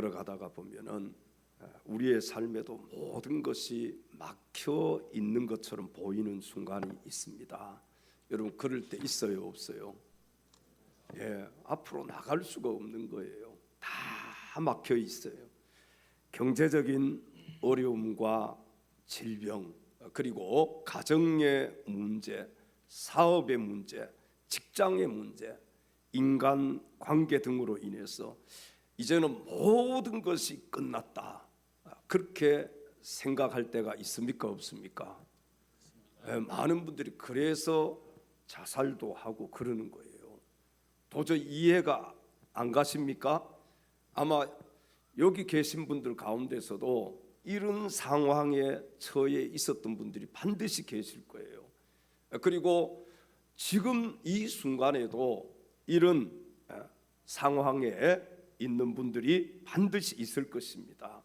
걸어가다가 보면은 우리의 삶에도 모든 것이 막혀 있는 것처럼 보이는 순간이 있습니다. 여러분 그럴 때 있어요, 없어요? 앞으로 나갈 수가 없는 거예요. 다 막혀 있어요. 경제적인 어려움과 질병, 그리고 가정의 문제, 사업의 문제, 직장의 문제, 인간 관계 등으로 인해서 이제는 모든 것이 끝났다, 그렇게 생각할 때가 있습니까, 없습니까? 많은 분들이 그래서 자살도 하고 그러는 거예요. 도저히 이해가 안 가십니까? 아마 여기 계신 분들 가운데서도 이런 상황에 처해 있었던 분들이 반드시 계실 거예요. 그리고 지금 이 순간에도 이런 상황에 있는 분들이 반드시 있을 것입니다.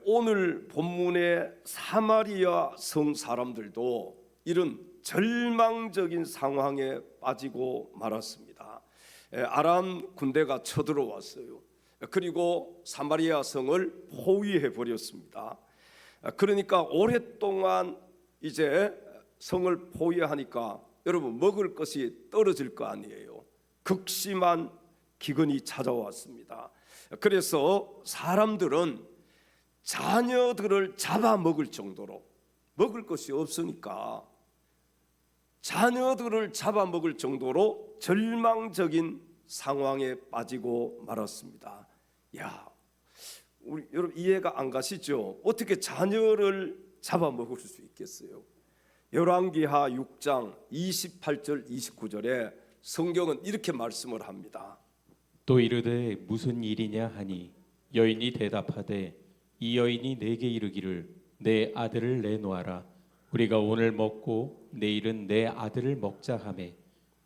오늘 본문의 사마리아 성 사람들도 이런 절망적인 상황에 빠지고 말았습니다. 아람 군대가 쳐들어왔어요. 그리고 사마리아 성을 포위해 버렸습니다. 그러니까 오랫동안 이제 성을 포위하니까 여러분 먹을 것이 떨어질 거 아니에요. 극심한 기근이 찾아왔습니다. 그래서 사람들은 자녀들을 잡아먹을 정도로, 먹을 것이 없으니까 자녀들을 잡아먹을 정도로 절망적인 상황에 빠지고 말았습니다. 우리 여러분 이해가 안 가시죠? 어떻게 자녀를 잡아먹을 수 있겠어요? 열왕기하 6장 28절 29절에 성경은 이렇게 말씀을 합니다. 또 이르되 무슨 일이냐 하니 여인이 대답하되 이 여인이 내게 이르기를 내 아들을 내놓아라. 우리가 오늘 먹고 내일은 내 아들을 먹자 하매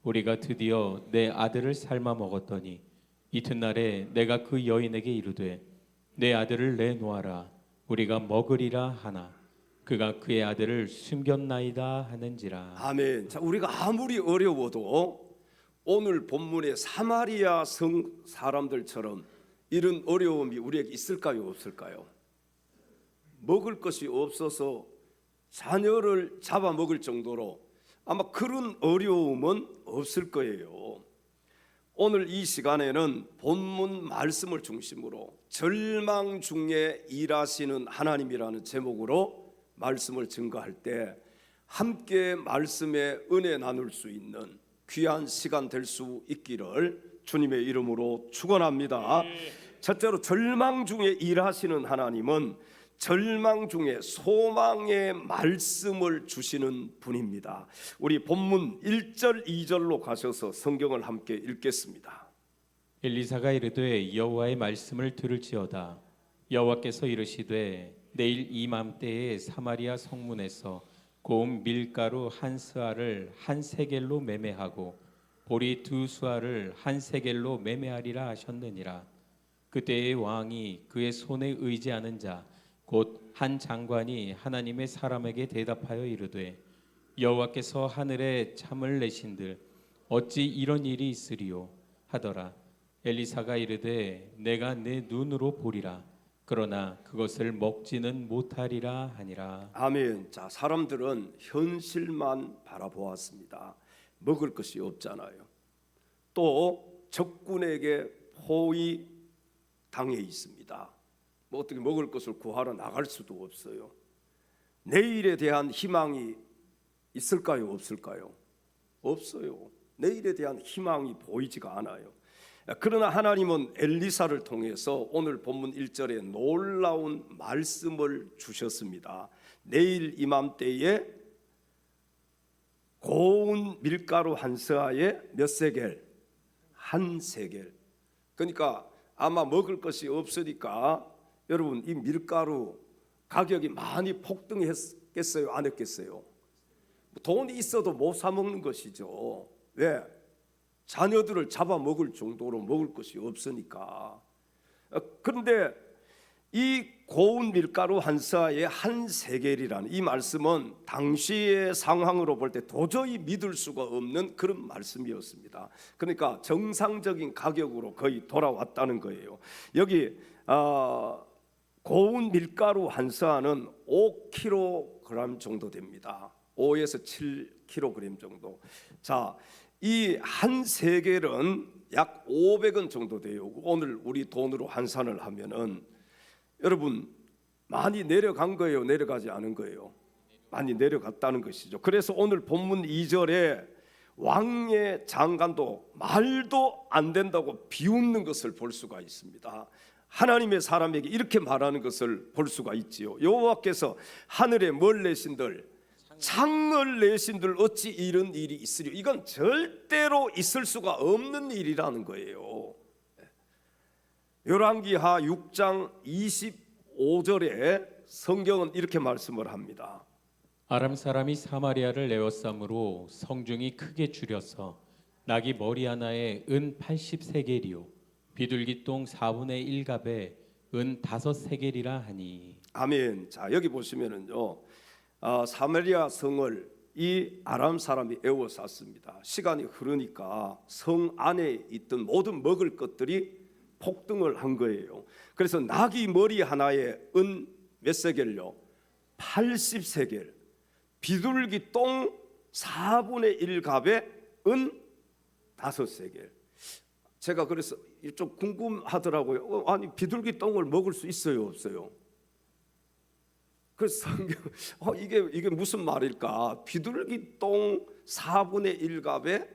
우리가 드디어 내 아들을 삶아 먹었더니 이튿날에 내가 그 여인에게 이르되 내 아들을 내놓아라. 우리가 먹으리라 하나 그가 그의 아들을 숨겼나이다 하는지라. 아멘. 자, 우리가 아무리 어려워도 오늘 본문의 사마리아 성 사람들처럼 이런 어려움이 우리에게 있을까요, 없을까요? 먹을 것이 없어서 자녀를 잡아먹을 정도로 아마 그런 어려움은 없을 거예요. 오늘 이 시간에는 본문 말씀을 중심으로 절망 중에 일하시는 하나님이라는 제목으로 말씀을 증거할 때 함께 말씀의 은혜 나눌 수 있는 귀한 시간 될 수 있기를 주님의 이름으로 축원합니다. 첫째로 절망 중에 일하시는 하나님은 절망 중에 소망의 말씀을 주시는 분입니다. 우리 본문 1절 2절로 가셔서 성경을 함께 읽겠습니다. 엘리사가 이르되 여호와의 말씀을 들을지어다. 여호와께서 이르시되 내일 이맘때에 사마리아 성문에서 고운 밀가루 한 스아를 한 세겔로 매매하고 보리 두 수아를 한 세겔로 매매하리라 하셨느니라. 그때의 왕이 그의 손에 의지하는 자 곧 한 장관이 하나님의 사람에게 대답하여 이르되 여호와께서 하늘에 잠을 내신들 어찌 이런 일이 있으리요 하더라. 엘리사가 이르되 내가 내 눈으로 보리라. 그러나 그것을 먹지는 못하리라 하니라. 아멘. 자, 사람들은 현실만 바라보았습니다. 먹을 것이 없잖아요. 또 적군에게 포위 당해 있습니다. 뭐 어떻게 먹을 것을 구하러 나갈 수도 없어요. 내일에 대한 희망이 있을까요, 없을까요? 없어요. 내일에 대한 희망이 보이지가 않아요. 그러나 하나님은 엘리사를 통해서 오늘 본문 1절에 놀라운 말씀을 주셨습니다. 내일 이맘때에 고운 밀가루 한 스아에 몇 세겔? 한 세겔. 그러니까 아마 먹을 것이 없으니까 여러분 이 밀가루 가격이 많이 폭등했겠어요, 안 했겠어요? 돈이 있어도 못 사 먹는 것이죠. 왜? 자녀들을 잡아먹을 정도로 먹을 것이 없으니까. 그런데 이 고운 밀가루 한 스아에 한 세겔이라는 이 말씀은 당시의 상황으로 볼 때 도저히 믿을 수가 없는 그런 말씀이었습니다. 그러니까 정상적인 가격으로 거의 돌아왔다는 거예요. 여기 고운 밀가루 한 서아는 5kg 정도 됩니다. 5에서 7kg 정도. 자, 이 한 세겔은 약 500원 정도 돼요. 오늘 우리 돈으로 환산을 하면은 여러분 많이 내려간 거예요, 내려가지 않은 거예요? 많이 내려갔다는 것이죠. 그래서 오늘 본문 2절에 왕의 장관도 말도 안 된다고 비웃는 것을 볼 수가 있습니다. 하나님의 사람에게 이렇게 말하는 것을 볼 수가 있지요. 여호와께서 하늘에 뭘 내신들 창을 내신들 어찌 이런 일이 있으리요. 이건 절대로 있을 수가 없는 일이라는 거예요. 열왕기하 6장 25절에 성경은 이렇게 말씀을 합니다. 아람 사람이 사마리아를 에워싸므로 성중이 크게 줄여서 나귀 머리 하나에 은 80세겔이요 비둘기 똥 4분의 1갑에 은 5세겔이라 하니. 아멘. 자, 여기 보시면은요, 사마리아 성을 이 아람 사람이 에워쌌습니다. 시간이 흐르니까 성 안에 있던 모든 먹을 것들이 폭등을 한 거예요. 그래서 나귀 머리 하나에 은 몇 세겔요? 80세겔. 비둘기 똥 4분의 1갑에 은 5세겔. 제가 그래서 좀 궁금하더라고요. 아니 비둘기 똥을 먹을 수 있어요, 없어요? 그래서 성경 이게 무슨 말일까? 비둘기 똥 4분의 1갑에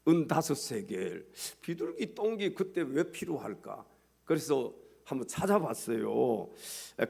은 5세겔. 비둘기 똥이 그때 왜 필요할까? 그래서 한번 찾아봤어요.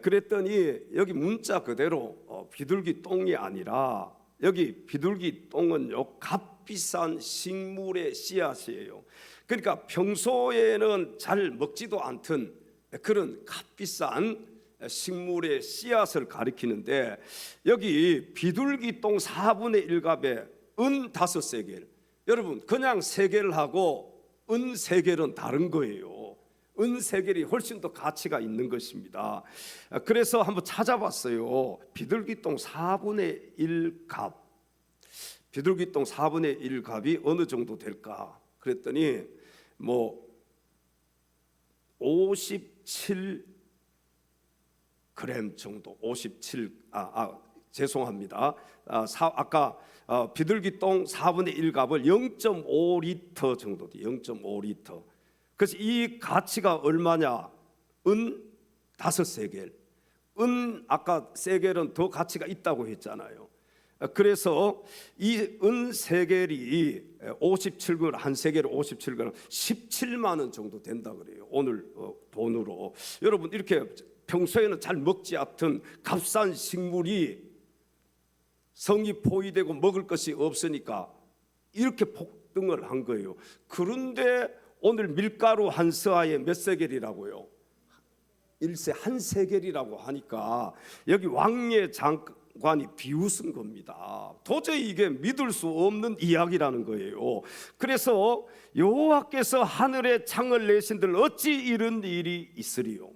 그랬더니 여기 문자 그대로 비둘기 똥이 아니라 여기 비둘기 똥은요 값비싼 식물의 씨앗이에요. 그러니까 평소에는 잘 먹지도 않던 그런 값비싼 식물의 씨앗을 가리키는데 여기 비둘기 똥 4분의 1갑에 은 5세겔. 여러분 그냥 세겔하고 은 세겔은 다른 거예요. 은 세겔이 훨씬 더 가치가 있는 것입니다. 그래서 한번 찾아봤어요. 비둘기 똥 4분의 1갑. 비둘기 똥 4분의 1갑이 어느 정도 될까? 그랬더니 뭐 57g 정도. 57 죄송합니다. 아까 비둘기 똥 4분의 1갑을 0.5리터 정도 돼. 0.5리터. 그래서 이 가치가 얼마냐? 은 5세겔. 은 아까 세겔은 더 가치가 있다고 했잖아요. 그래서 이 은 세겔이 57g 한 세겔 57g 17만 원 정도 된다 그래요. 오늘 돈으로. 여러분 이렇게 평소에는 잘 먹지 않던 값싼 식물이 성이 포위되고 먹을 것이 없으니까 이렇게 폭등을 한 거예요. 그런데 오늘 밀가루 한 서아에 몇 세겔이라고요? 1세 한 세겔이라고 하니까 여기 왕의 장관이 비웃은 겁니다. 도저히 이게 믿을 수 없는 이야기라는 거예요. 그래서 여호와께서 하늘에 창을 내신들 어찌 이런 일이 있으리요?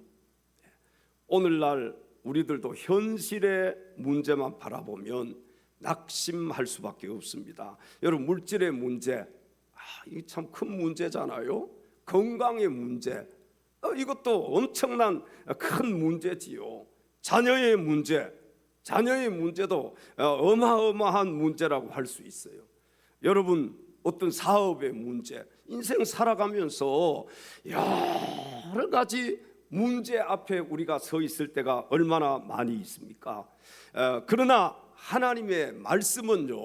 오늘날 우리들도 현실의 문제만 바라보면 낙심할 수밖에 없습니다. 여러분 물질의 문제, 이게 참 큰 문제잖아요. 건강의 문제, 이것도 엄청난 큰 문제지요. 자녀의 문제, 자녀의 문제도 어마어마한 문제라고 할 수 있어요. 여러분 어떤 사업의 문제, 인생 살아가면서 여러 가지 문제 앞에 우리가 서 있을 때가 얼마나 많이 있습니까? 그러나 하나님의 말씀은요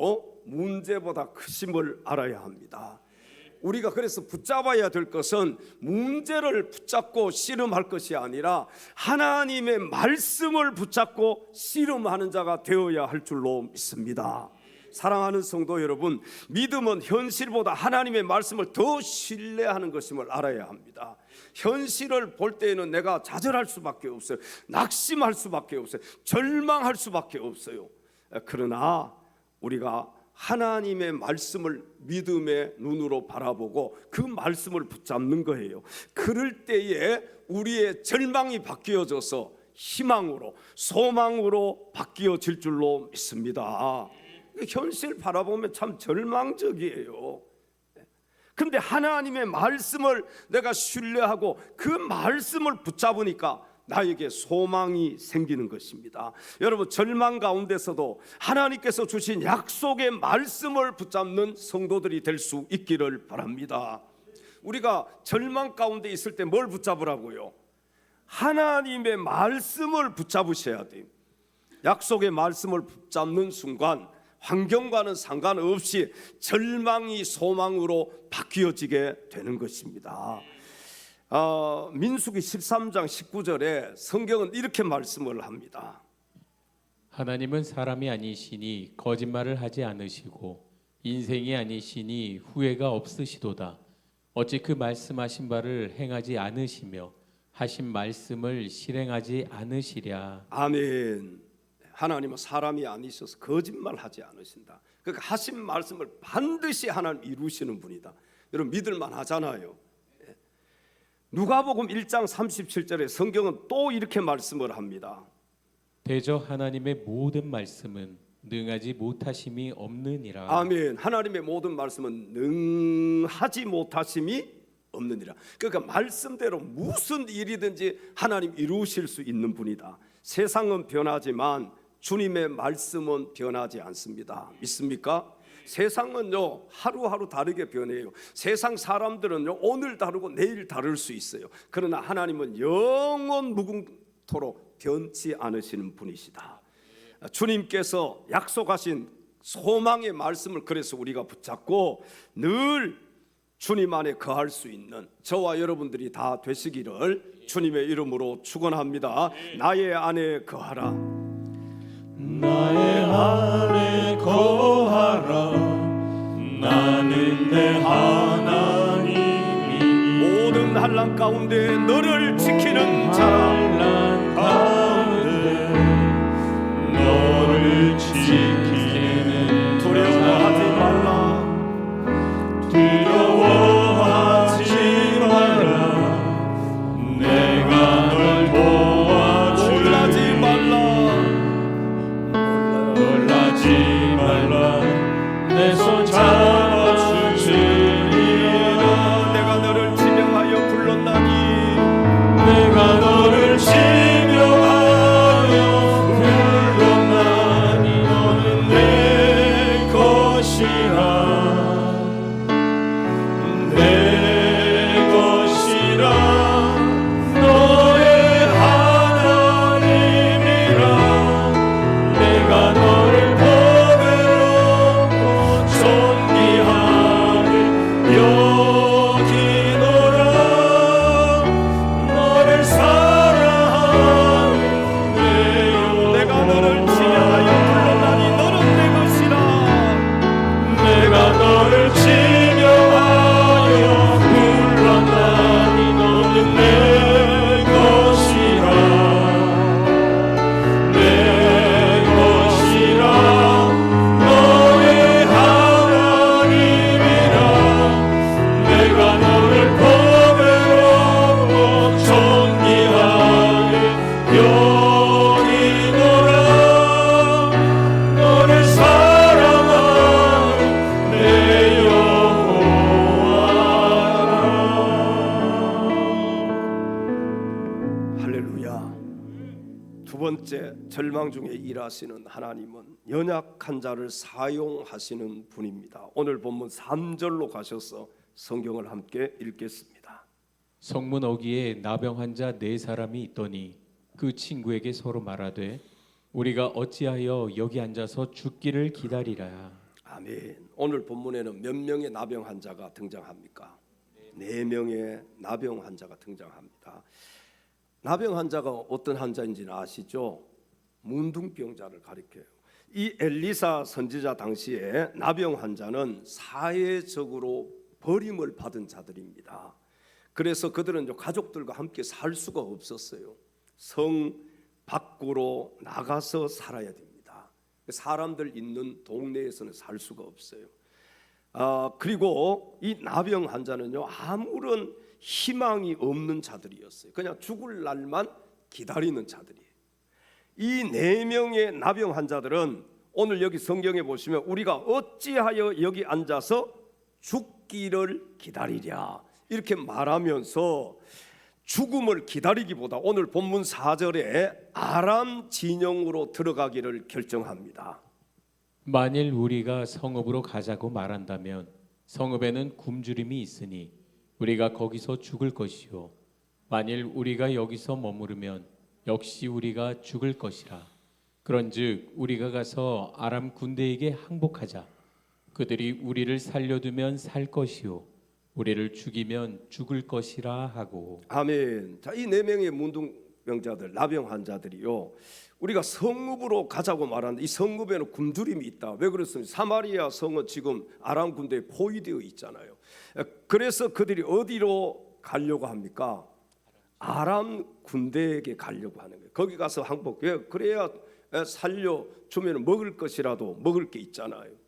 문제보다 크심을 알아야 합니다. 우리가 그래서 붙잡아야 될 것은 문제를 붙잡고 씨름할 것이 아니라 하나님의 말씀을 붙잡고 씨름하는 자가 되어야 할 줄로 믿습니다. 사랑하는 성도 여러분, 믿음은 현실보다 하나님의 말씀을 더 신뢰하는 것임을 알아야 합니다. 현실을 볼 때에는 내가 좌절할 수밖에 없어요. 낙심할 수밖에 없어요. 절망할 수밖에 없어요. 그러나 우리가 하나님의 말씀을 믿음의 눈으로 바라보고 그 말씀을 붙잡는 거예요. 그럴 때에 우리의 절망이 바뀌어져서 희망으로 소망으로 바뀌어질 줄로 믿습니다. 현실 바라보면 참 절망적이에요. 근데 하나님의 말씀을 내가 신뢰하고 그 말씀을 붙잡으니까 나에게 소망이 생기는 것입니다. 여러분, 절망 가운데서도 하나님께서 주신 약속의 말씀을 붙잡는 성도들이 될 수 있기를 바랍니다. 우리가 절망 가운데 있을 때 뭘 붙잡으라고요? 하나님의 말씀을 붙잡으셔야 돼요. 약속의 말씀을 붙잡는 순간 환경과는 상관없이 절망이 소망으로 바뀌어지게 되는 것입니다. 민수기 13장 19절에 성경은 이렇게 말씀을 합니다. 하나님은 사람이 아니시니 거짓말을 하지 않으시고 인생이 아니시니 후회가 없으시도다. 어찌 그 말씀하신 바를 행하지 않으시며 하신 말씀을 실행하지 않으시랴. 아멘. 하나님은 사람이 아니셔서 거짓말하지 않으신다. 그러니까 하신 말씀을 반드시 하나님 이루시는 분이다. 여러분, 믿을만 하잖아요. 누가복음 1장 37절에 성경은 또 이렇게 말씀을 합니다. 대저 하나님의 모든 말씀은 능하지 못하심이 없느니라. 아멘. 하나님의 모든 말씀은 능하지 못하심이 없느니라. 그러니까 말씀대로 무슨 일이든지 하나님 이루실 수 있는 분이다. 세상은 변하지만 주님의 말씀은 변하지 않습니다. 믿습니까? 세상은요 하루하루 다르게 변해요. 세상 사람들은요 오늘 다르고 내일 다를 수 있어요. 그러나 하나님은 영원 무궁토록 변치 않으시는 분이시다. 주님께서 약속하신 소망의 말씀을 그래서 우리가 붙잡고 늘 주님 안에 거할 수 있는 저와 여러분들이 다 되시기를 주님의 이름으로 축원합니다. 나의 안에 거하라. 나의 안에 거하라. 나는 내 하나님이니 모든 환난 가운데 너를 지키는 자라. 환난 가운데 너를 지키는 두려워하지 말라. 두려워하지 말라. 내가 널 놀라지 도와주리. 말라. 놀라지 말라. 내 손 잡아주리라. 내가 너를 지명하여 불렀나니 내가 너를 지명하여 불렀나니 너는 내 것이라. 내 것이라. 너의 하나님이라. 내가 너를 보배롭고 존귀하게 여기노라. 너를 사랑하는 내 영혼. 내가 너를 지명하여 불렀나니 너는 내 것이라. 내가 너를 지명하여 불렀나니 너는 내 것이라. 내 것이라. 너의 하나님이라. 내가 너를 보배롭고 존귀하게 여기노라. 너를 사랑하는 내 여호와라. 할렐루야. 두 번째, 절망 중에 일하시는 하나님은 연약한 자를 사용하시는 분입니다. 오늘 본문 3절로 가셔서 성경을 함께 읽겠습니다. 성문 어귀에 나병 환자 4사람이 있더니 그 친구에게 서로 말하되 우리가 어찌하여 여기 앉아서 죽기를 기다리라. 아멘. 오늘 본문에는 몇 명의 나병 환자가 등장합니까? 4명의 나병 환자가 등장합니다. 나병 환자가 어떤 환자인지는 아시죠? 문둥병자를 가리켜요. 이 엘리사 선지자 당시에 나병 환자는 사회적으로 버림을 받은 자들입니다. 그래서 그들은 가족들과 함께 살 수가 없었어요. 성 밖으로 나가서 살아야 됩니다. 사람들 있는 동네에서는 살 수가 없어요. 그리고 이 나병 환자는요 아무런 희망이 없는 자들이었어요. 그냥 죽을 날만 기다리는 자들이에요. 이 4명의 나병 환자들은 오늘 여기 성경에 보시면 우리가 어찌하여 여기 앉아서 죽기를 죽기를 기다리랴 이렇게 말하면서 죽음을 기다리기보다 오늘 본문 4절에 아람 진영으로 들어가기를 결정합니다. 만일 우리가 성읍으로 가자고 말한다면 성읍에는 굶주림이 있으니 우리가 거기서 죽을 것이요 만일 우리가 여기서 머무르면 역시 우리가 죽을 것이라. 그런즉 우리가 가서 아람 군대에게 항복하자. 그들이 우리를 살려두면 살 것이요 우리를 죽이면 죽을 것이라 하고. 아멘. 자, 이 네 명의 문둥병자들, 나병 환자들이요, 우리가 성읍으로 가자고 말하는데 이 성읍에는 굶주림이 있다. 왜 그렇습니까? 사마리아 성은 지금 아람 군대에 포위되어 있잖아요. 그래서 그들이 어디로 가려고 합니까? 아람 군대에게 가려고 하는 거예요. 거기 가서 항복. 왜? 그래야 살려주면 먹을 것이라도 먹을 게 있잖아요.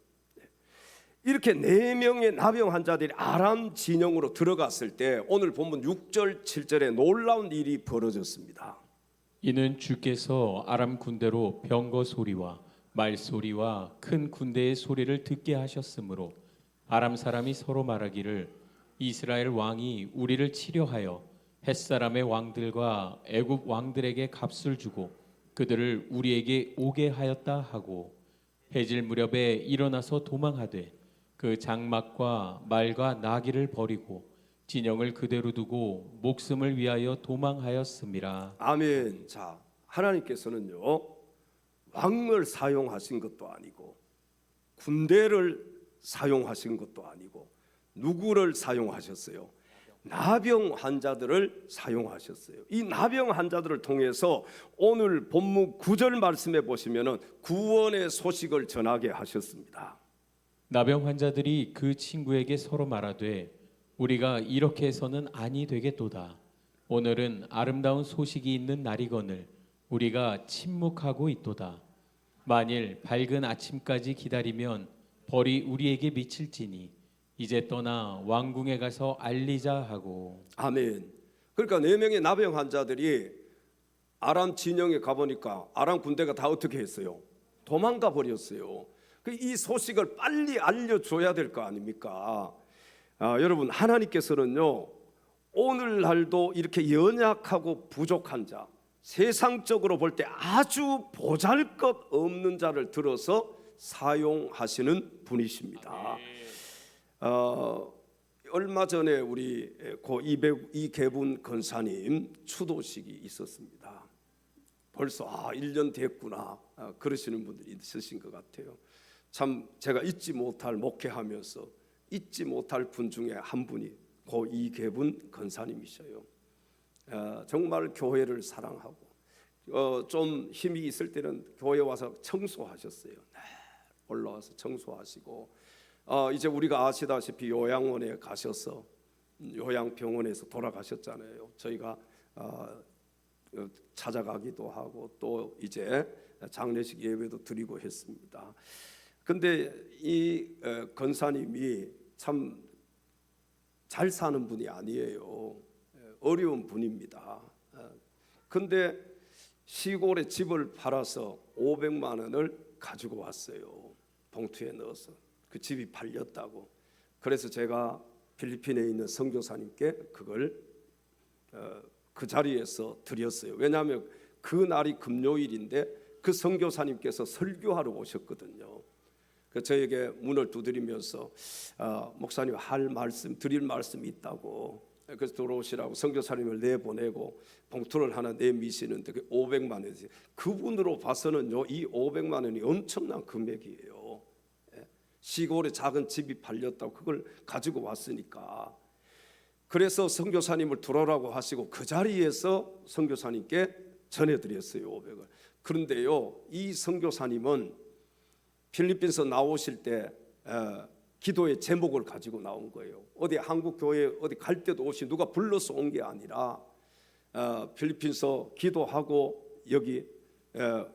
이렇게 네 명의 나병 환자들이 아람 진영으로 들어갔을 때 오늘 본문 6절 7절에 놀라운 일이 벌어졌습니다. 이는 주께서 아람 군대로 병거 소리와 말 소리와 큰 군대의 소리를 듣게 하셨으므로 아람 사람이 서로 말하기를 이스라엘 왕이 우리를 치려하여 햇사람의 왕들과 애굽 왕들에게 값을 주고 그들을 우리에게 오게 하였다 하고 해질 무렵에 일어나서 도망하되 그 장막과 말과 나귀를 버리고 진영을 그대로 두고 목숨을 위하여 도망하였음이라. 아멘. 자, 하나님께서는요, 왕을 사용하신 것도 아니고 군대를 사용하신 것도 아니고 누구를 사용하셨어요? 나병 환자들을 사용하셨어요. 이 나병 환자들을 통해서 오늘 본문 9절 말씀에 보시면은 구원의 소식을 전하게 하셨습니다. 나병 환자들이 그 친구에게 서로 말하되 우리가 이렇게 해서는 아니 되겠도다. 오늘은 아름다운 소식이 있는 날이거늘 우리가 침묵하고 있도다. 만일 밝은 아침까지 기다리면 벌이 우리에게 미칠지니 이제 떠나 왕궁에 가서 알리자 하고. 아멘. 그러니까 네 명의 나병 환자들이 아람 진영에 가보니까 아람 군대가 다 어떻게 했어요? 도망가 버렸어요. 이 소식을 빨리 알려줘야 될 거 아닙니까? 여러분, 하나님께서는요, 오늘날도 이렇게 연약하고 부족한 자, 세상적으로 볼 때 아주 보잘것없는 자를 들어서 사용하시는 분이십니다. 얼마 전에 우리 고 이계분 권사님 추도식이 있었습니다. 벌써 1년 됐구나 그러시는 분들이 있으신 것 같아요. 참 제가 잊지 못할 목회하면서 잊지 못할 분 중에 한 분이 고 이계분 권사님이셔요. 정말 교회를 사랑하고 좀 힘이 있을 때는 교회 와서 청소하셨어요. 올라와서 청소하시고 이제 우리가 아시다시피 요양원에 가셔서 요양병원에서 돌아가셨잖아요. 저희가 찾아가기도 하고 또 이제 장례식 예배도 드리고 했습니다. 근데 이 권사님이 참 잘 사는 분이 아니에요. 어려운 분입니다. 근데 시골에 집을 팔아서 500만 원을 가지고 왔어요. 봉투에 넣어서. 그 집이 팔렸다고. 그래서 제가 필리핀에 있는 선교사님께 그걸 그 자리에서 드렸어요. 왜냐하면 그 날이 금요일인데 그 선교사님께서 설교하러 오셨거든요. 그 저에게 문을 두드리면서 목사님 드릴 말씀이 있다고. 그래서 들어오시라고 선교사님을 내보내고 봉투를 하나 내미시는데 그 500만 원이지. 그분으로 봐서는요, 이 500만 원이 엄청난 금액이에요. 시골에 작은 집이 팔렸다고 그걸 가지고 왔으니까. 그래서 선교사님을 들어오라고 하시고 그 자리에서 선교사님께 전해드렸어요, 500을. 그런데요, 이 선교사님은 필리핀에서 나오실 때 기도의 제목을 가지고 나온 거예요. 어디 한국 교회 어디 갈 때도 없이 누가 불러서 온 게 아니라 필리핀에서 기도하고 여기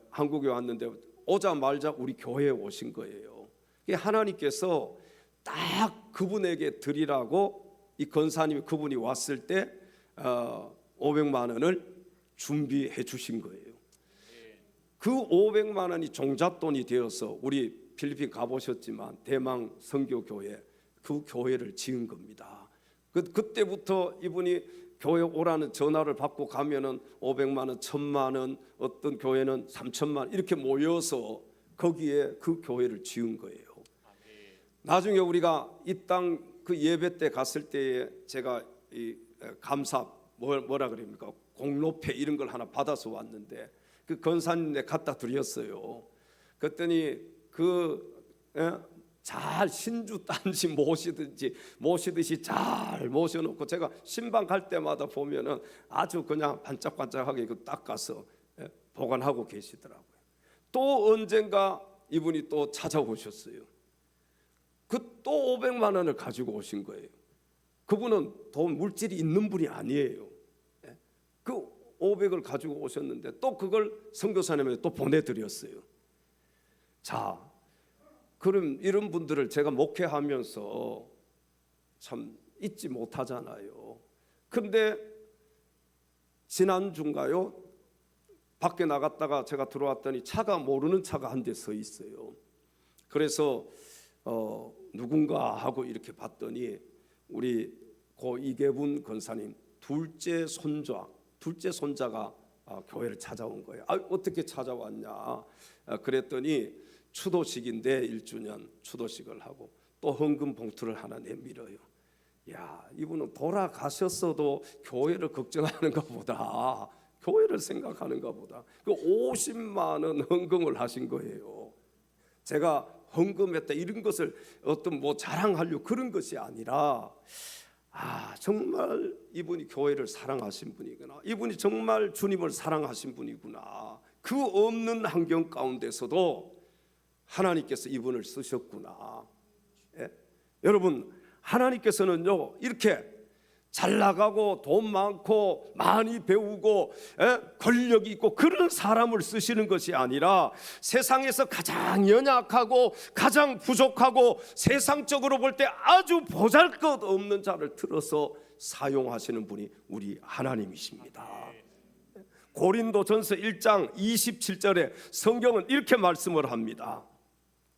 한국에 왔는데 오자마자 우리 교회에 오신 거예요. 하나님께서 딱 그분에게 드리라고 이 권사님이 그분이 왔을 때 500만 원을 준비해 주신 거예요. 그 500만 원이 종잣돈이 되어서 우리 필리핀 가보셨지만 대망 선교교회 그 교회를 지은 겁니다. 그때부터 이분이 교회 오라는 전화를 받고 가면은 500만 원, 1000만 원, 어떤 교회는 3000만 원 이렇게 모여서 거기에 그 교회를 지은 거예요. 나중에 우리가 이 땅 그 예배 때 갔을 때에 제가 이 감사 뭐라 그럽니까? 공로패 이런 걸 하나 받아서 왔는데 그 권사님에 갖다 드렸어요. 그랬더니 잘 신주 단지 모시듯이 잘 모셔놓고 제가 신방 갈 때마다 보면은 아주 그냥 반짝반짝하게 그 닦아서 보관하고 계시더라고요. 또 언젠가 이분이 또 찾아오셨어요. 또 500만 원을 가지고 오신 거예요. 그분은 돈 물질이 있는 분이 아니에요. 그 500을 가지고 오셨는데 또 그걸 선교사님에게 또 보내드렸어요. 자, 그럼 이런 분들을 제가 목회하면서 참 잊지 못하잖아요. 근데 지난주인가요? 밖에 나갔다가 제가 들어왔더니 차가 모르는 차가 한 대 서 있어요. 그래서 누군가 하고 이렇게 봤더니 우리 고 이계분 권사님 둘째 손자가 교회를 찾아온 거예요. 어떻게 찾아왔냐? 그랬더니 추도식인데 1주년 추도식을 하고 또 헌금 봉투를 하나 내밀어요. 야, 이분은 돌아가셨어도 교회를 걱정하는 것보다 교회를 생각하는 것보다 그 50만 원 헌금을 하신 거예요. 제가 헌금했다 이런 것을 어떤 자랑하려고 그런 것이 아니라 정말 이분이 교회를 사랑하신 분이구나. 이분이 정말 주님을 사랑하신 분이구나. 그 없는 환경 가운데서도 하나님께서 이분을 쓰셨구나. 여러분, 하나님께서는요 이렇게 잘 나가고 돈 많고 많이 배우고 권력이 있고 그런 사람을 쓰시는 것이 아니라 세상에서 가장 연약하고 가장 부족하고 세상적으로 볼 때 아주 보잘것없는 자를 들어서 사용하시는 분이 우리 하나님이십니다. 고린도전서 1장 27절에 성경은 이렇게 말씀을 합니다.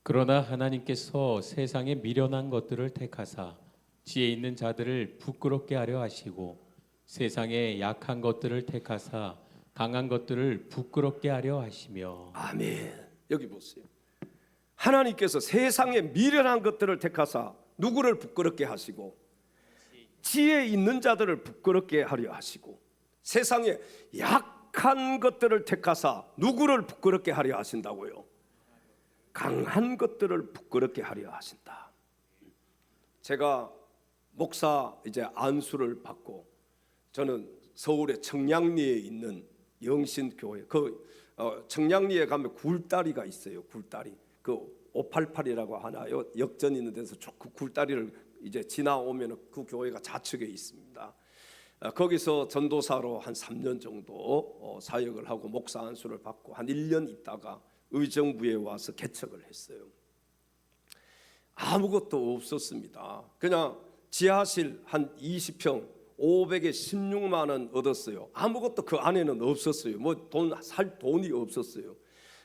그러나 하나님께서 세상에 미련한 것들을 택하사 지혜 있는 자들을 부끄럽게 하려 하시고 세상에 약한 것들을 택하사 강한 것들을 부끄럽게 하려 하시며. 아멘. 여기 보세요. 하나님께서 세상에 미련한 것들을 택하사 누구를 부끄럽게 하시고 지혜 있는 자들을 부끄럽게 하려 하시고 세상에 약한 것들을 택하사 누구를 부끄럽게 하려 하신다고요? 강한 것들을 부끄럽게 하려 하신다. 제가 목사 이제 안수를 받고 저는 서울의 청량리에 있는 영신교회 청량리에 가면 굴다리가 있어요. 굴다리 그 588이라고 하나요? 역전 있는 데서 그 굴다리를 이제 지나오면 그 교회가 좌측에 있습니다. 거기서 전도사로 한 3년 정도 사역을 하고 목사 안수를 받고 한 1년 있다가 의정부에 와서 개척을 했어요. 아무것도 없었습니다. 그냥 지하실 한 20평 500에 16만 원 얻었어요. 아무것도 그 안에는 없었어요. 살 돈이 없었어요.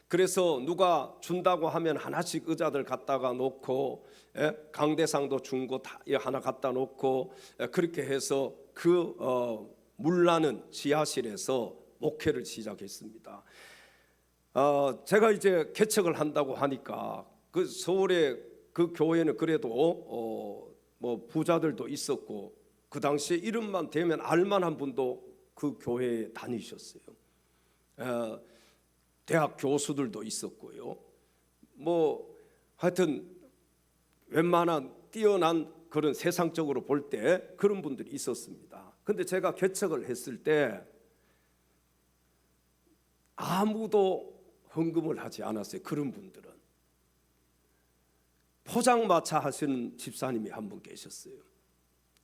그래서 누가 준다고 하면 하나씩 의자들 갖다가 놓고 강대상도 준 거 다 하나 갖다 놓고 그렇게 해서 그 물나는 지하실에서 목회를 시작했습니다. 제가 이제 개척을 한다고 하니까 그 서울에 그 교회는 그래도 부자들도 있었고 그 당시에 이름만 대면 알만한 분도 그 교회에 다니셨어요. 대학 교수들도 있었고요. 하여튼 웬만한 뛰어난 그런 세상적으로 볼 때 그런 분들이 있었습니다. 근데 제가 개척을 했을 때 아무도 헌금을 하지 않았어요. 그런 분들은 포장마차 하시는 집사님이 한 분 계셨어요.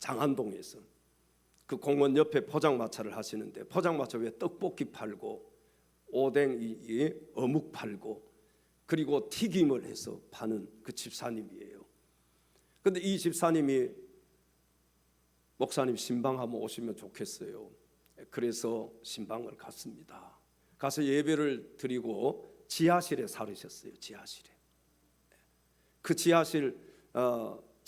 장안동에서 그 공원 옆에 포장마차를 하시는데 포장마차 위에 떡볶이 팔고 오뎅이 어묵 팔고 그리고 튀김을 해서 파는 그 집사님이에요. 근데 이 집사님이 목사님 신방 한번 오시면 좋겠어요. 그래서 신방을 갔습니다. 가서 예배를 드리고 지하실에 살으셨어요. 지하실에. 그 지하실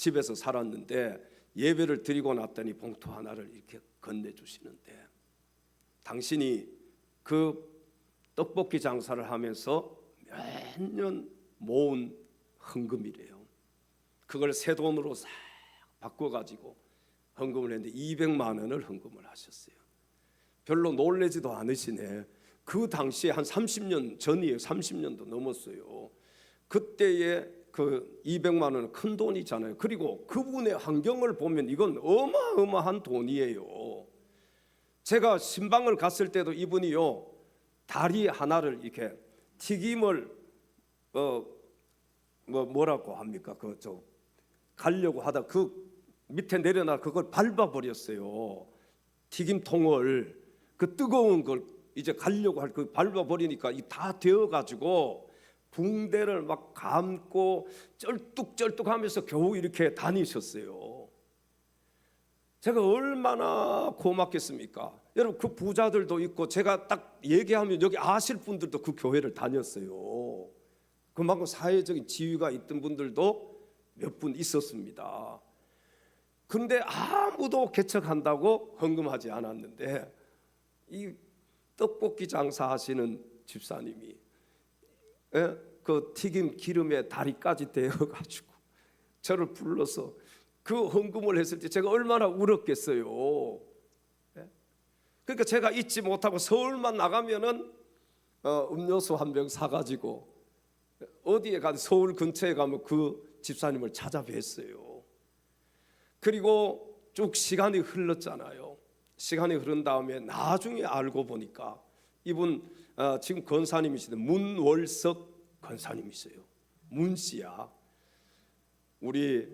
집에서 살았는데 예배를 드리고 났더니 봉투 하나를 이렇게 건네주시는데, 당신이 그 떡볶이 장사를 하면서 몇 년 모은 헌금이래요. 그걸 새 돈으로 싹 바꿔가지고 헌금을 했는데 200만 원을 헌금을 하셨어요. 별로 놀라지도 않으시네. 그 당시에 한 30년 전이에요. 30년도 넘었어요. 그때의 그 200만 원은 큰 돈이잖아요. 그리고 그분의 환경을 보면 이건 어마어마한 돈이에요. 제가 신방을 갔을 때도 이분이요, 다리 하나를 이렇게 튀김을 뭐라고 합니까? 가려고 하다 그 밑에 내려놔 그걸 밟아버렸어요. 튀김통을, 그 뜨거운 걸 이제 가려고 할 그 밟아버리니까 이 다 되어가지고 붕대를 막 감고 쩔뚝쩔뚝하면서 겨우 이렇게 다니셨어요. 제가 얼마나 고맙겠습니까? 여러분, 그 부자들도 있고 제가 딱 얘기하면 여기 아실 분들도 그 교회를 다녔어요. 그만큼 사회적인 지위가 있던 분들도 몇 분 있었습니다. 그런데 아무도 개척한다고 헌금하지 않았는데 이 떡볶이 장사하시는 집사님이 그 튀김 기름에 다리까지 데워가지고 저를 불러서 그 헌금을 했을 때 제가 얼마나 울었겠어요. 그러니까 제가 잊지 못하고 서울만 나가면은 음료수 한 병 사가지고 어디에 가든 서울 근처에 가면 그 집사님을 찾아뵀어요. 그리고 쭉 시간이 흘렀잖아요. 시간이 흐른 다음에 나중에 알고 보니까 이분 지금 권사님이시대. 문월석 권사님이세요. 문씨야. 우리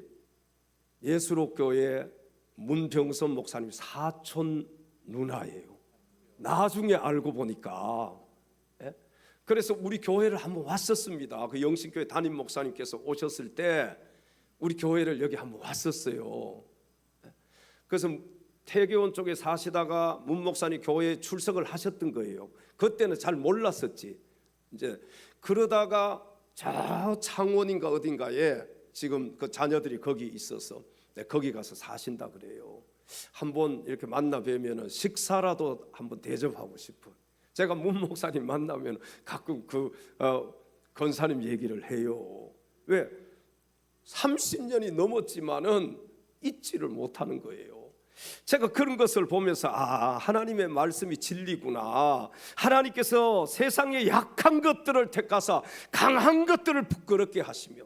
예수록교회 문병선 목사님 사촌 누나예요. 나중에 알고 보니까. 그래서 우리 교회를 한번 왔었습니다. 그 영신교회 담임 목사님께서 오셨을 때 우리 교회를 여기 한번 왔었어요. 그래서 태계원 쪽에 사시다가 문 목사님 교회에 출석을 하셨던 거예요. 그때는 잘 몰랐었지. 이제 그러다가 저 창원인가 어딘가에 지금 그 자녀들이 거기 있어서 거기 가서 사신다 그래요. 한번 이렇게 만나 뵈면은 식사라도 한번 대접하고 싶어. 제가 문 목사님 만나면 가끔 그 권사님 얘기를 해요. 왜? 30년이 넘었지만은 잊지를 못하는 거예요. 제가 그런 것을 보면서 하나님의 말씀이 진리구나. 하나님께서 세상의 약한 것들을 택하사 강한 것들을 부끄럽게 하시며.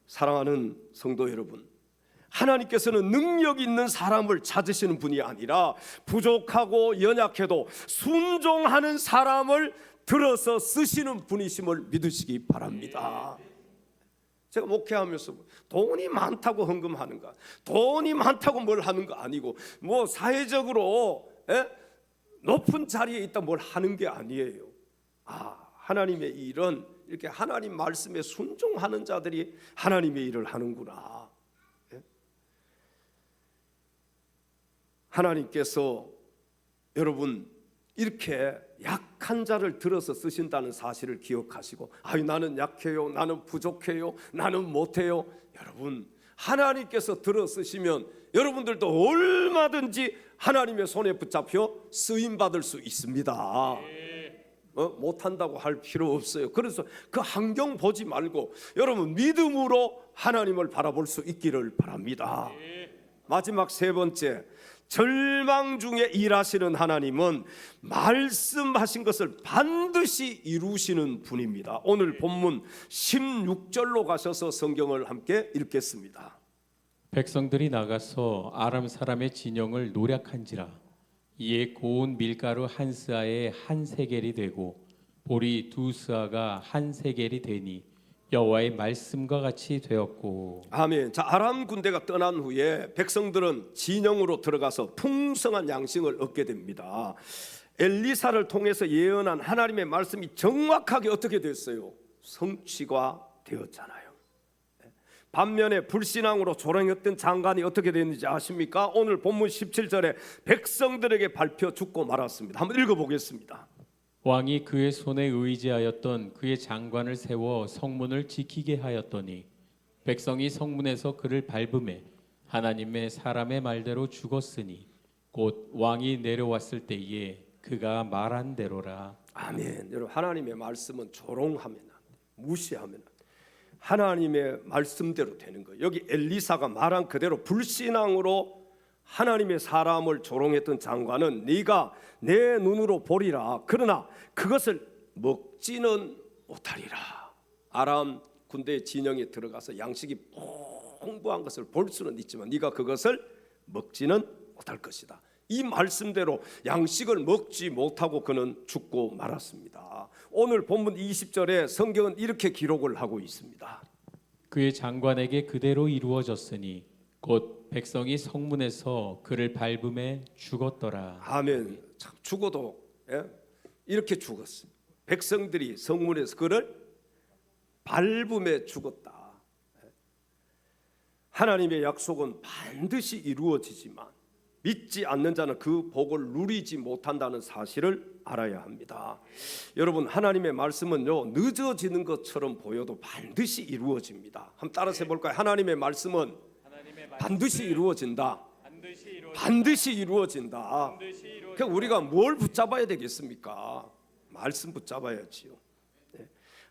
사랑하는 성도 여러분, 하나님께서는 능력 있는 사람을 찾으시는 분이 아니라 부족하고 연약해도 순종하는 사람을 들어서 쓰시는 분이심을 믿으시기 바랍니다. 제가 목회하면서 돈이 많다고 헌금하는가, 돈이 많다고 뭘 하는 거 아니고, 뭐 사회적으로 높은 자리에 있다 뭘 하는 게 아니에요. 하나님의 일은 이렇게 하나님 말씀에 순종하는 자들이 하나님의 일을 하는구나. 하나님께서 여러분 이렇게 약한 자를 들어서 쓰신다는 사실을 기억하시고, 나는 약해요, 나는 부족해요, 나는 못해요. 여러분, 하나님께서 들어 쓰시면 여러분들도 얼마든지 하나님의 손에 붙잡혀 쓰임 받을 수 있습니다. 못한다고 할 필요 없어요. 그래서 그 환경 보지 말고 여러분 믿음으로 하나님을 바라볼 수 있기를 바랍니다. 마지막 세 번째, 절망 중에 일하시는 하나님은 말씀하신 것을 반드시 이루시는 분입니다. 오늘 본문 16절로 가셔서 성경을 함께 읽겠습니다. 백성들이 나가서 아람 사람의 진영을 노략한지라. 이에 고운 밀가루 한 스아에 한 세겔이 되고 보리 두 스아가 한 세겔이 되니 여호와의 말씀과 같이 되었고. 아멘. 자, 아람 군대가 떠난 후에 백성들은 진영으로 들어가서 풍성한 양식을 얻게 됩니다. 엘리사를 통해서 예언한 하나님의 말씀이 정확하게 어떻게 됐어요? 성취가 되었잖아요. 반면에 불신앙으로 조롱했던 장관이 어떻게 됐는지 아십니까? 오늘 본문 17절에 백성들에게 밟혀 죽고 말았습니다. 한번 읽어보겠습니다. 왕이 그의 손에 의지하였던 그의 장관을 세워 성문을 지키게 하였더니 백성이 성문에서 그를 밟음에 하나님의 사람의 말대로 죽었으니 곧 왕이 내려왔을 때에 그가 말한 대로라. 아멘. 여러분, 하나님의 말씀은 조롱하면 안 돼. 무시하면 안 돼. 하나님의 말씀대로 되는 거예요. 여기 엘리사가 말한 그대로 불신앙으로 하나님의 사람을 조롱했던 장관은 네가 내 눈으로 보리라. 그러나 그것을 먹지는 못하리라. 아람 군대 진영에 들어가서 양식이 풍부한 것을 볼 수는 있지만 네가 그것을 먹지는 못할 것이다. 이 말씀대로 양식을 먹지 못하고 그는 죽고 말았습니다. 오늘 본문 20절에 성경은 이렇게 기록을 하고 있습니다. 그의 장관에게 그대로 이루어졌으니 곧 백성이 성문에서 그를 밟음에 죽었더라. 아멘. 참, 죽어도 이렇게 죽었어요. 백성들이 성문에서 그를 밟음에 죽었다. 하나님의 약속은 반드시 이루어지지만 믿지 않는 자는 그 복을 누리지 못한다는 사실을 알아야 합니다. 여러분, 하나님의 말씀은요, 늦어지는 것처럼 보여도 반드시 이루어집니다. 한번 따라서 해볼까요? 하나님의 말씀은 반드시 이루어진다. 반드시 이루어진다. 그러니까 우리가 뭘 붙잡아야 되겠습니까? 말씀 붙잡아야지요.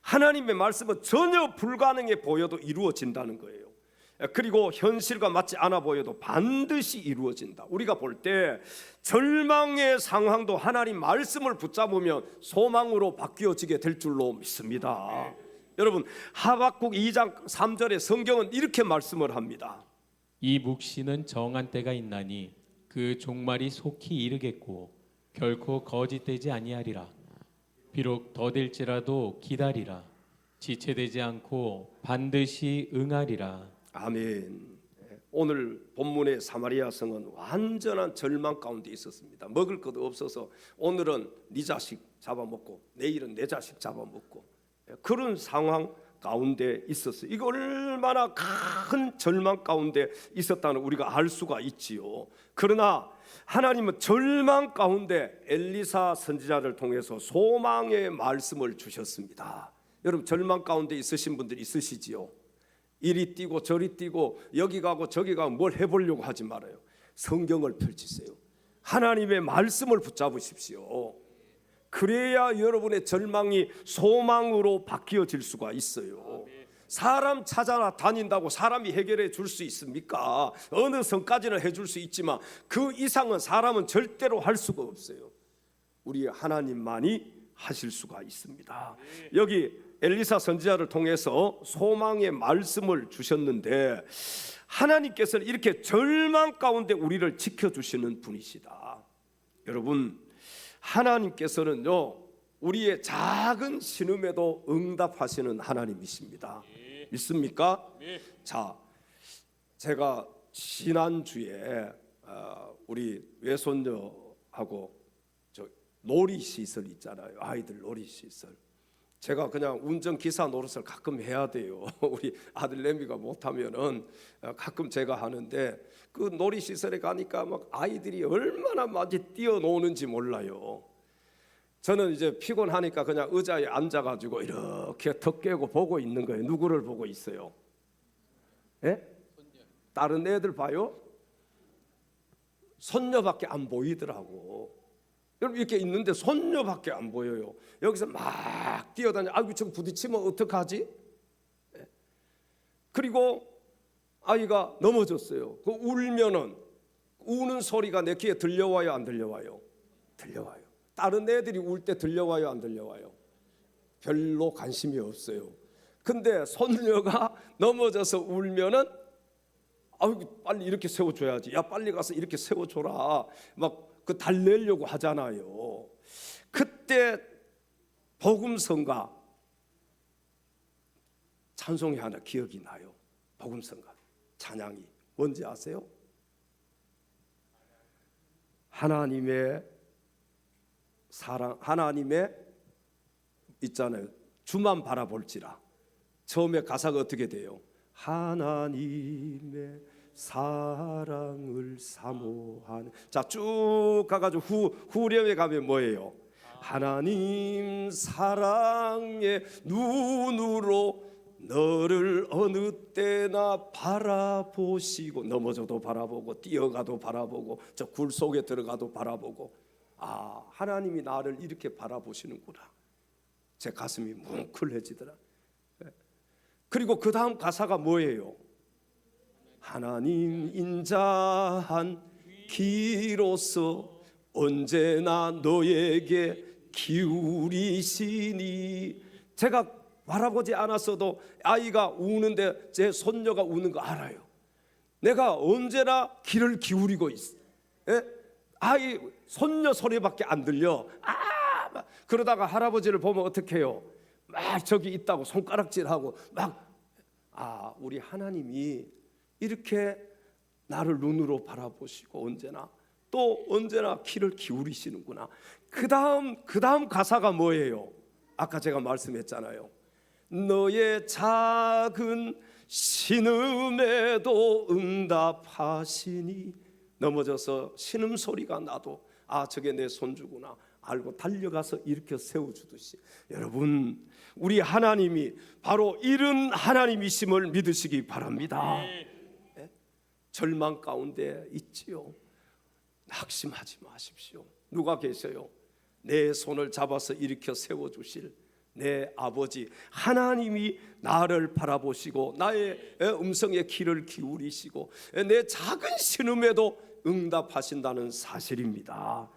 하나님의 말씀은 전혀 불가능해 보여도 이루어진다는 거예요. 그리고 현실과 맞지 않아 보여도 반드시 이루어진다. 우리가 볼 때 절망의 상황도 하나님 말씀을 붙잡으면 소망으로 바뀌어지게 될 줄로 믿습니다. 여러분, 하박국 2장 3절에 성경은 이렇게 말씀을 합니다. 이 묵시는 정한 때가 있나니 그 종말이 속히 이르겠고 결코 거짓되지 아니하리라. 비록 더딜지라도 기다리라. 지체되지 않고 반드시 응하리라. 아멘. 오늘 본문의 사마리아 성은 완전한 절망 가운데 있었습니다. 먹을 것도 없어서 오늘은 네 자식 잡아먹고 내일은 내 자식 잡아먹고 그런 상황 가운데 있었어요. 이거 얼마나 큰 절망 가운데 있었다는 우리가 알 수가 있지요. 그러나 하나님은 절망 가운데 엘리사 선지자를 통해서 소망의 말씀을 주셨습니다. 여러분, 절망 가운데 있으신 분들 있으시지요? 이리 뛰고 저리 뛰고 여기 가고 저기 가고 뭘 해보려고 하지 말아요. 성경을 펼치세요. 하나님의 말씀을 붙잡으십시오. 그래야 여러분의 절망이 소망으로 바뀌어질 수가 있어요. 사람 찾아 다닌다고 사람이 해결해 줄 수 있습니까? 어느 선까지는 해줄 수 있지만 그 이상은 사람은 절대로 할 수가 없어요. 우리 하나님만이 하실 수가 있습니다. 여기 엘리사 선지자를 통해서 소망의 말씀을 주셨는데 하나님께서는 이렇게 절망 가운데 우리를 지켜주시는 분이시다. 여러분, 하나님께서는요, 우리의 작은 신음에도 응답하시는 하나님이십니다. 믿습니까? 자, 제가 지난주에 우리 외손녀하고 놀이시설 있잖아요. 아이들 놀이시설. 제가 그냥 운전기사 노릇을 가끔 해야 돼요. 우리 아들 레미가 못하면은 가끔 제가 하는데 그 놀이시설에 가니까 막 아이들이 얼마나 많이 뛰어노는지 몰라요. 저는 이제 피곤하니까 그냥 의자에 앉아가지고 이렇게 턱 깨고 보고 있는 거예요. 누구를 보고 있어요? 예? 다른 애들 봐요? 손녀밖에 안 보이더라고. 여러분, 이렇게 있는데 손녀밖에 안 보여요. 여기서 막 뛰어다녀. 아이고, 저거 부딪히면 어떡하지? 그리고 아이가 넘어졌어요. 그 울면은 우는 소리가 내 귀에 들려와요, 안 들려와요? 들려와요. 다른 애들이 울 때 들려와요, 안 들려와요? 별로 관심이 없어요. 근데 손녀가 넘어져서 울면은 아이고, 빨리 이렇게 세워줘야지. 야, 빨리 가서 이렇게 세워줘라. 막 그 달래려고 하잖아요. 그때 복음성가 찬송이 하나 기억이 나요. 복음성가 찬양이 뭔지 아세요? 하나님의 사랑, 하나님의 있잖아요. 주만 바라볼지라. 처음에 가사가 어떻게 돼요? 하나님의 사랑을 사모하는. 자, 쭉 가가지고 후렴에 가면 뭐예요? 하나님 사랑의 눈으로 너를 어느 때나 바라보시고, 넘어져도 바라보고 뛰어가도 바라보고 저 굴 속에 들어가도 바라보고, 아, 하나님이 나를 이렇게 바라보시는구나. 제 가슴이 뭉클해지더라. 그리고 그 다음 가사가 뭐예요? 하나님 인자한 귀로서 언제나 너에게 기울이시니. 제가 바라보지 않았어도 아이가 우는데 제 손녀가 우는 거 알아요. 내가 언제나 귀를 기울이고 있어. 예? 아이 손녀 소리밖에 안 들려. 막 그러다가 할아버지를 보면 어떻게 해요? 막 저기 있다고 손가락질하고 막. 아, 우리 하나님이 이렇게 나를 눈으로 바라보시고 언제나 귀를 기울이시는구나. 그 다음 가사가 뭐예요? 아까 제가 말씀했잖아요. 너의 작은 신음에도 응답하시니. 넘어져서 신음소리가 나도 아, 저게 내 손주구나 알고 달려가서 일으켜 세워주듯이, 여러분, 우리 하나님이 바로 이런 하나님이심을 믿으시기 바랍니다. 네? 절망 가운데 있지요. 낙심하지 마십시오. 누가 계세요? 내 손을 잡아서 일으켜 세워주실 내 아버지 하나님이 나를 바라보시고 나의 음성에 귀를 기울이시고 내 작은 신음에도 응답하신다는 사실입니다.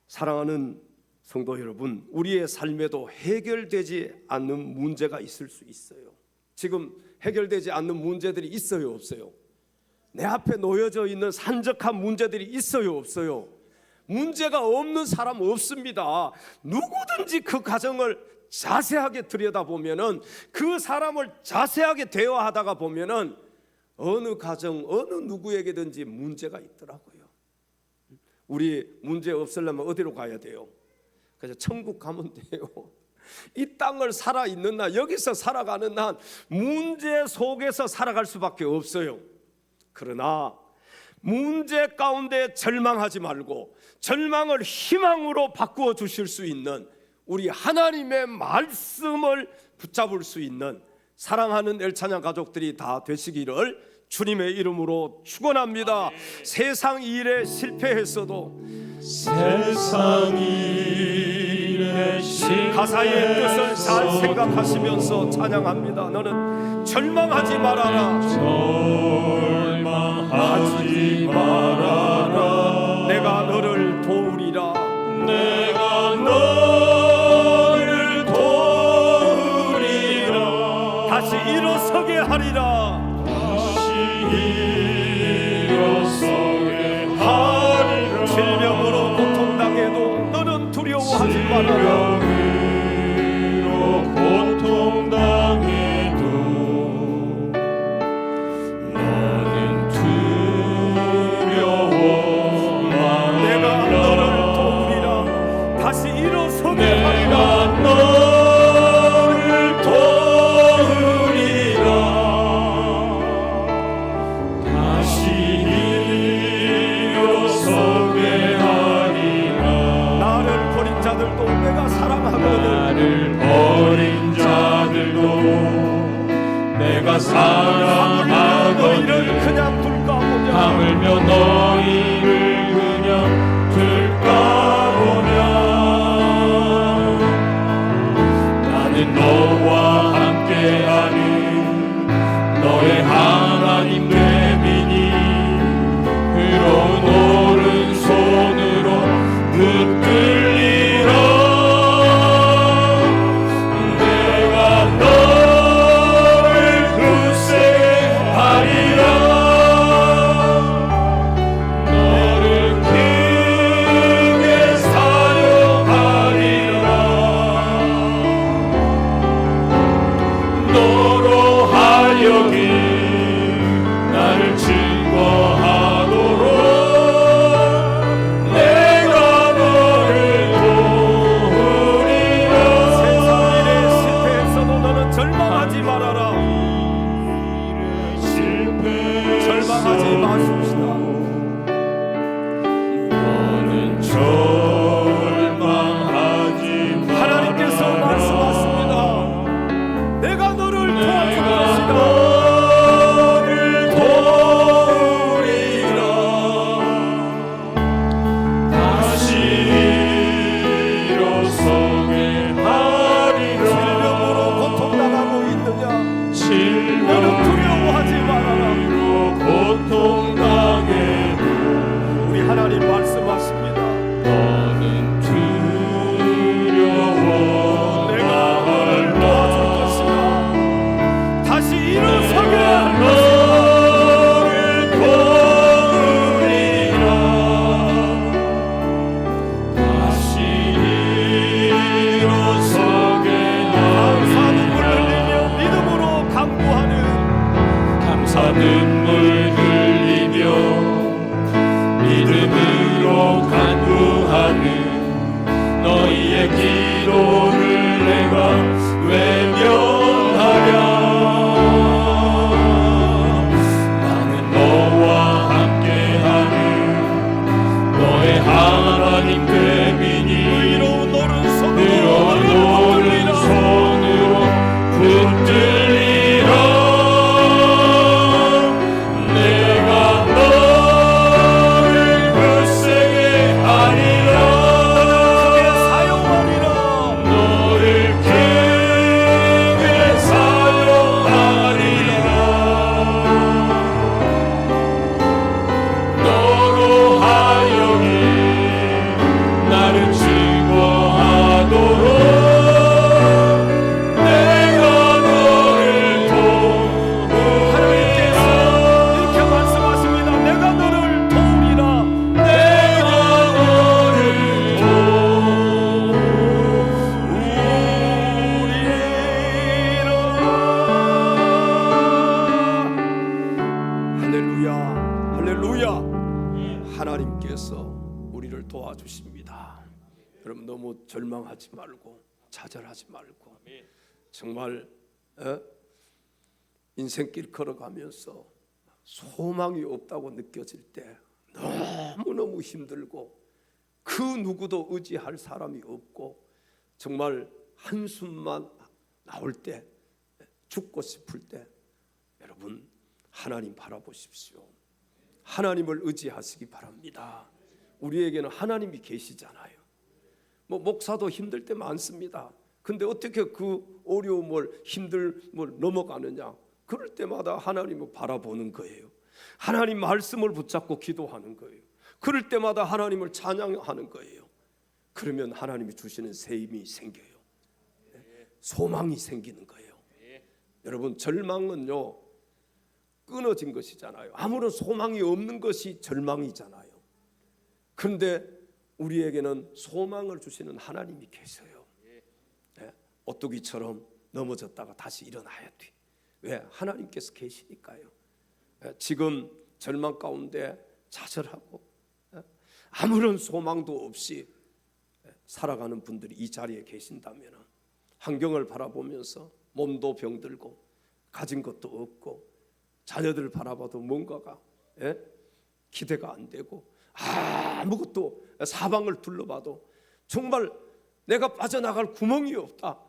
사랑하는 성도 여러분, 우리의 삶에도 해결되지 않는 문제가 있을 수 있어요. 지금 해결되지 않는 문제들이 있어요, 없어요? 내 앞에 놓여져 있는 산적한 문제들이 있어요, 없어요? 문제가 없는 사람 없습니다. 누구든지 그 가정을 자세하게 들여다보면은, 그 사람을 자세하게 대화하다가 보면은 어느 가정, 어느 누구에게든지 문제가 있더라고요. 우리 문제 없으려면 어디로 가야 돼요? 그래서 천국 가면 돼요. 이 땅을 살아있는 날, 여기서 살아가는 날 문제 속에서 살아갈 수밖에 없어요. 그러나 문제 가운데 절망하지 말고 절망을 희망으로 바꾸어 주실 수 있는 우리 하나님의 말씀을 붙잡을 수 있는 사랑하는 엘찬양 가족들이 다 되시기를 주님의 이름으로 축원합니다. 세상 일에 실패했어도 세상 일에 가사의 뜻을 잘 생각하시면서 찬양합니다. 너는 절망하지 말아라. 절망하지 말아라. 내가 너를 도우리라. 내가 너를 도우리라. 다시 일어서게 하리라. 일어서게 하리라. 질병으로 고통당해도 너는 두려워하지 말아라. 질병으로 고통당해도 너는 두려워 말아라. 내가 너를 도우리라. 다시 일어서게 하리라. 너를 도우리라. 다시 일어서게 하리라. 나를 버린 자들도 내가 살아 도와주십니다. 여러분 너무 절망하지 말고 좌절하지 말고 정말 인생길 걸어가면서 소망이 없다고 느껴질 때 너무너무 힘들고 그 누구도 의지할 사람이 없고 정말 한숨만 나올 때 죽고 싶을 때 여러분 하나님 바라보십시오. 하나님을 의지하시기 바랍니다. 우리에게는 하나님이 계시잖아요. 목사도 힘들 때 많습니다. 근데 어떻게 그 어려움을 힘듦을 넘어가느냐? 그럴 때마다 하나님을 바라보는 거예요. 하나님 말씀을 붙잡고 기도하는 거예요. 그럴 때마다 하나님을 찬양하는 거예요. 그러면 하나님이 주시는 새 힘이 생겨요. 소망이 생기는 거예요. 여러분 절망은요 끊어진 것이잖아요. 아무런 소망이 없는 것이 절망이잖아요. 그런데 우리에게는 소망을 주시는 하나님이 계세요. 오뚜기처럼 넘어졌다가 다시 일어나야 돼. 왜? 하나님께서 계시니까요. 지금 절망 가운데 좌절하고 아무런 소망도 없이 살아가는 분들이 이 자리에 계신다면 환경을 바라보면서 몸도 병들고 가진 것도 없고 자녀들을 바라봐도 뭔가가 기대가 안 되고 아무것도 사방을 둘러봐도 정말 내가 빠져나갈 구멍이 없다,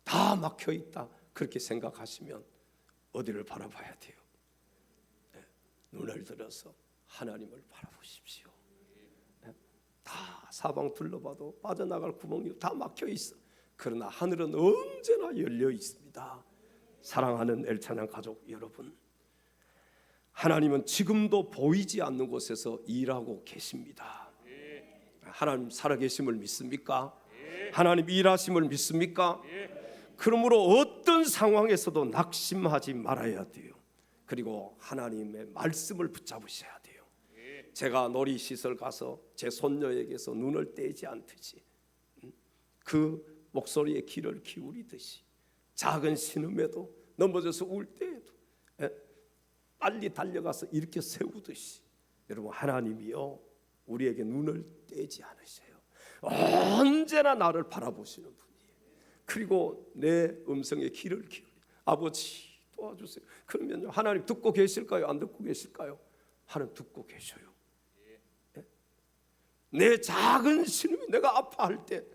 다 막혀 있다, 그렇게 생각하시면 어디를 바라봐야 돼요? 눈을 들어서 하나님을 바라보십시오. 다 사방 둘러봐도 빠져나갈 구멍이 다 막혀 있어. 그러나 하늘은 언제나 열려 있습니다. 사랑하는 엘찬양 가족 여러분, 하나님은 지금도 보이지 않는 곳에서 일하고 계십니다. 하나님 살아계심을 믿습니까? 하나님 일하심을 믿습니까? 그러므로 어떤 상황에서도 낙심하지 말아야 돼요. 그리고 하나님의 말씀을 붙잡으셔야 돼요. 제가 놀이시설 가서 제 손녀에게서 눈을 떼지 않듯이 그 목소리에 귀를 기울이듯이 작은 신음에도 넘어져서 울 때에도 빨리 달려가서 이렇게 세우듯이 여러분 하나님이요 우리에게 눈을 떼지 않으셔요. 언제나 나를 바라보시는 분이에요. 그리고 내 음성에 귀를 기울여 아버지 도와주세요. 그러면요 하나님 듣고 계실까요? 안 듣고 계실까요? 하나님 듣고 계셔요. 내 작은 신음이 내가 아파할 때,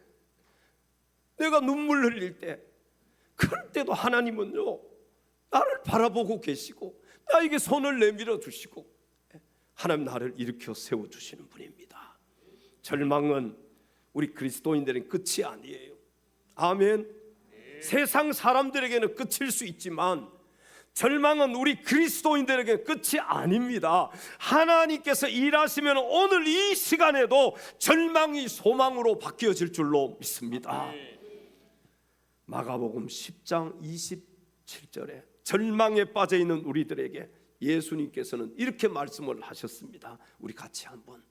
내가 눈물 흘릴 때, 그럴 때도 하나님은요 나를 바라보고 계시고 나에게 손을 내밀어 주시고 하나님 나를 일으켜 세워 주시는 분입니다. 절망은 우리 그리스도인들은 끝이 아니에요. 아멘. 세상 사람들에게는 끝일 수 있지만 절망은 우리 그리스도인들에게 끝이 아닙니다. 하나님께서 일하시면 오늘 이 시간에도 절망이 소망으로 바뀌어질 줄로 믿습니다. 마가복음 10장 27절에 절망에 빠져 있는 우리들에게 예수님께서는 이렇게 말씀을 하셨습니다. 우리 같이 한번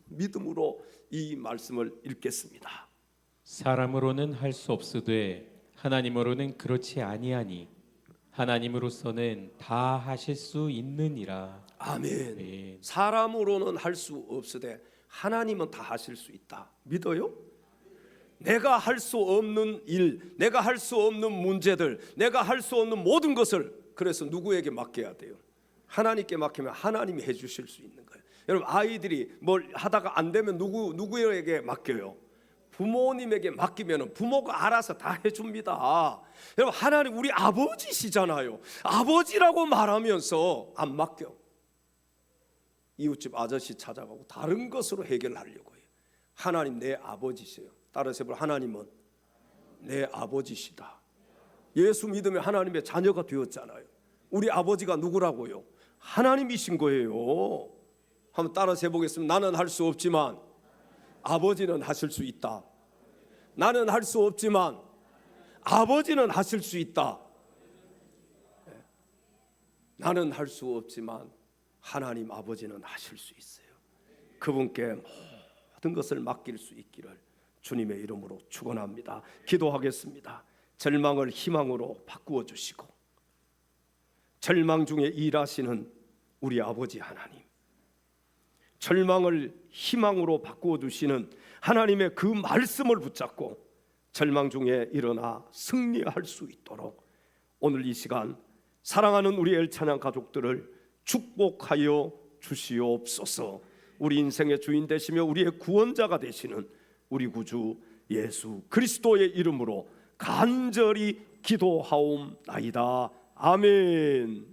믿음으로 이 말씀을 읽겠습니다. 사람으로는 할 수 없으되 하나님으로는 그렇지 아니하니 하나님으로서는 다 하실 수 있느니라. 아멘. 네. 사람으로는 할 수 없으되 하나님은 다 하실 수 있다. 믿어요? 내가 할 수 없는 일, 내가 할 수 없는 문제들, 내가 할 수 없는 모든 것을 그래서 누구에게 맡겨야 돼요? 하나님께 맡기면 하나님이 해주실 수 있는 거예요. 여러분 아이들이 뭘 하다가 안 되면 누구에게 맡겨요? 부모님에게 맡기면 부모가 알아서 다 해줍니다. 여러분 하나님 우리 아버지시잖아요. 아버지라고 말하면서 안 맡겨. 이웃집 아저씨 찾아가고 다른 것으로 해결하려고 해요. 하나님 내 아버지세요. 따라서 하나님은 내 아버지시다. 예수 믿으면 하나님의 자녀가 되었잖아요. 우리 아버지가 누구라고요? 하나님이신 거예요. 한번 따라서 해보겠습니다. 나는 할 수 없지만 아버지는 하실 수 있다. 나는 할 수 없지만 아버지는 하실 수 있다. 나는 할 수 없지만 하나님 아버지는 하실 수 있어요. 그분께 모든 것을 맡길 수 있기를 주님의 이름으로 축원합니다. 기도하겠습니다. 절망을 희망으로 바꾸어 주시고 절망 중에 일하시는 우리 아버지 하나님, 절망을 희망으로 바꾸어 주시는 하나님의 그 말씀을 붙잡고 절망 중에 일어나 승리할 수 있도록 오늘 이 시간 사랑하는 우리 엘찬양 가족들을 축복하여 주시옵소서. 우리 인생의 주인 되시며 우리의 구원자가 되시는 우리 구주 예수 그리스도의 이름으로 간절히 기도하옵나이다. 아멘.